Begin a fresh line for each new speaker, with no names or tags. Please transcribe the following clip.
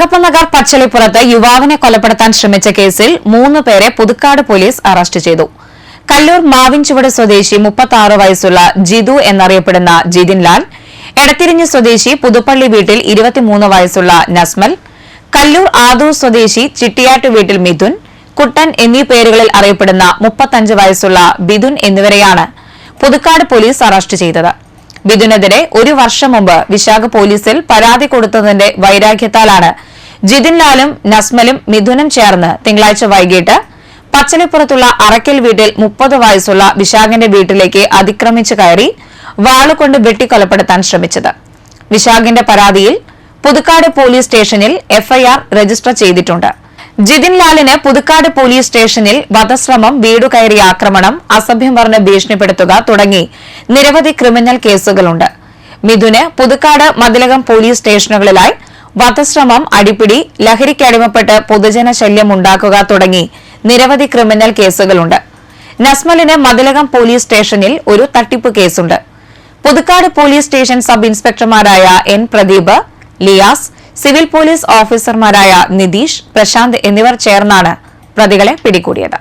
അകപ്പനഗർ പച്ചളിപ്പുറത്ത് യുവാവിനെ കൊലപ്പെടുത്താൻ ശ്രമിച്ച കേസിൽ 3 പേരെ പുതുക്കാട് പോലീസ് അറസ്റ്റ് ചെയ്തു. കല്ലൂർ മാവിൻചുവട് സ്വദേശി 36 വയസ്സുള്ള ജിതു എന്നറിയപ്പെടുന്ന ജിതിൻ ലാൽ, എടത്തിരിഞ്ഞ് സ്വദേശി പുതുപ്പള്ളി വീട്ടിൽ 23 വയസ്സുള്ള നസ്മൽ, കല്ലൂർ ആദൂർ സ്വദേശി ചിട്ടിയാട്ട് വീട്ടിൽ മിഥുൻ, കുട്ടൻ എന്നീ പേരുകളിൽ അറിയപ്പെടുന്ന 35 വയസ്സുള്ള ബിദുൻ എന്നിവരെയാണ് പുതുക്കാട് പോലീസ് അറസ്റ്റ് ചെയ്തത്. ബിദുനെതിരെ 1 വർഷം മുമ്പ് വിശാഖ പോലീസിൽ പരാതി കൊടുത്തതിന്റെ വൈരാഗ്യത്താലാണ് ജിതിൻ ലാലും നസ്മലും മിഥുനും ചേർന്ന് തിങ്കളാഴ്ച വൈകിട്ട് പച്ചളിപ്പുറത്തുള്ള അറക്കൽ വീട്ടിൽ 30 വയസ്സുള്ള വിശാഖിന്റെ വീട്ടിലേക്ക് അതിക്രമിച്ചു കയറി വാളുകൊണ്ട് വെട്ടിക്കൊലപ്പെടുത്താൻ ശ്രമിച്ചത്. വിശാഖിന്റെ പരാതിയിൽ പുതുക്കാട് പോലീസ് സ്റ്റേഷനിൽ എഫ്ഐആർ രജിസ്റ്റർ ചെയ്തിട്ടുണ്ട്. ജിതിൻ ലാലിന് പുതുക്കാട് പോലീസ് സ്റ്റേഷനിൽ വധശ്രമം, വീടുകയറിയ ആക്രമണം, അസഭ്യം പറഞ്ഞ് ഭീഷണിപ്പെടുത്തുക തുടങ്ങി നിരവധി ക്രിമിനൽ കേസുകളുണ്ട്. മിഥുന് പുതുക്കാട്, മതിലകം പോലീസ് സ്റ്റേഷനുകളിലായി വധശ്രമം, അടിപിടി, ലഹരിക്കടിമപ്പെട്ട് പൊതുജന ശല്യം ഉണ്ടാക്കുക തുടങ്ങി നിരവധി ക്രിമിനൽ കേസുകളുണ്ട്. നസ്മലിന് മതിലകം പോലീസ് സ്റ്റേഷനിൽ ഒരു തട്ടിപ്പ് കേസുണ്ട്. പുതുക്കാട് പോലീസ് സ്റ്റേഷൻ സബ് ഇൻസ്പെക്ടർമാരായ N Pradeep, Liyas, civil police ഓഫീസർമാരായ നിതീഷ്, പ്രശാന്ത് എന്നിവർ ചേർന്നാണ് പ്രതികളെ പിടികൂടിയത്.